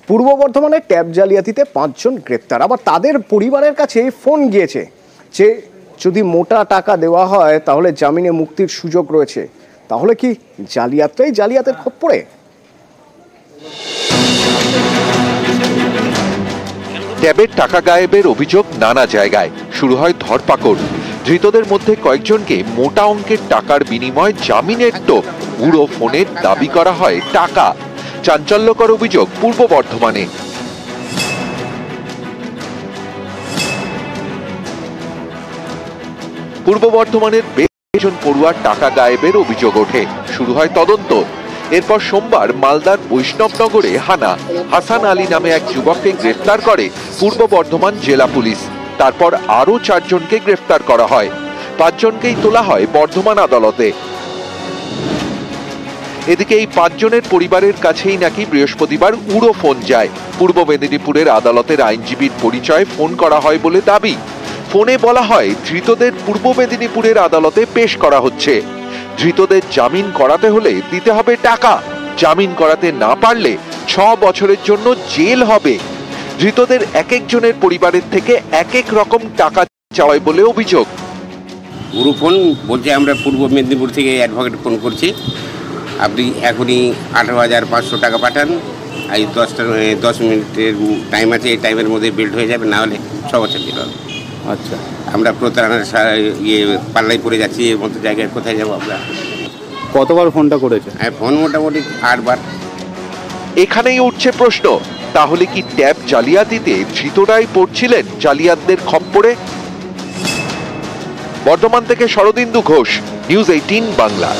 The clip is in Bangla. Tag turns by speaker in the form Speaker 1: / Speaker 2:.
Speaker 1: পূর্ব বর্ধমানে ট্যাব জালিয়াতিতে 5 জন গ্রেপ্তার। আবার তাদের পরিবারের কাছে ফোন গিয়েছে যে যদি মোটা টাকা দেওয়া হয় তাহলে জামিনে মুক্তির সুযোগ রয়েছে। তাহলে কি জালিয়াতের খপ্পরে?
Speaker 2: ট্যাবের টাকা গায়েবের অভিযোগ নানা জায়গায়। শুরু হয় ধরপাকড়। ধৃতদের মধ্যে কয়েকজনকে মোটা অঙ্কের টাকার বিনিময়ে জামিনের টোপ, উড়ো ফোনের দাবি করা হয় টাকা। চাঞ্চল্যকর অভিযোগ পূর্ব বর্ধমানে। পূর্ব বর্ধমানের বেশ জন পড়ুয়ার টাকা গায়েবের অভিযোগ ওঠে। শুরু হয় তদন্ত। এরপর সোমবার মালদার বৈষ্ণবনগরে হানা। হাসান আলী নামে এক যুবককে গ্রেফতার করে পূর্ব বর্ধমান জেলা পুলিশ। তারপর আরো 4 জনকে গ্রেফতার করা হয়। 5 জনকেই তোলা হয় বর্ধমান আদালতে। এদিকে এই 5 জনের পরিবারের কাছেই নাকি বৃহস্পতিবার উড়ো ফোন যায়। পূর্ব মেদিনীপুরের আদালতের আইনজীবীর পরিচয়ে ফোন করা হয় বলে দাবি। ফোনে বলা হয় ধৃতদের পূর্ব মেদিনীপুরের আদালতে পেশ করা হচ্ছে। ধৃতদের জামিন করাতে হলে দিতে হবে টাকা। জামিন করাতে না পারলে 6 বছরের জন্য জেল হবে। ধৃতদের এক একজনের পরিবারের থেকে এক এক রকম টাকা চাওয়ায় বলে অভিযোগ।
Speaker 3: উড়ো ফোন বলছে আমরা পূর্ব মেদিনীপুর থেকে অ্যাডভোকেট ফোন করছি, আপনি এখনই 18,500 টাকা পাঠান। এই 10 মিনিটের টাইম আছে, এই টাইমের মধ্যে বিল্ড হয়ে যাবে, না হলে 6 বছর জেল হবে।
Speaker 1: আচ্ছা,
Speaker 3: আমরা প্রতারণার পাল্লাই পড়ে যাচ্ছি। এর মতো জায়গায় কোথায় যাবো আমরা?
Speaker 4: কতবার ফোনটা করেছে?
Speaker 3: হ্যাঁ, ফোন মোটামুটি 8 বার।
Speaker 2: এখানেই উঠছে প্রশ্ন, তাহলে কি ট্যাব জালিয়াতিতে ধৃতরাই পড়ছিলেন জালিয়াতদের খপ্পরে? বর্ধমান থেকে শরদিন্দু ঘোষ, নিউজ 18 বাংলা।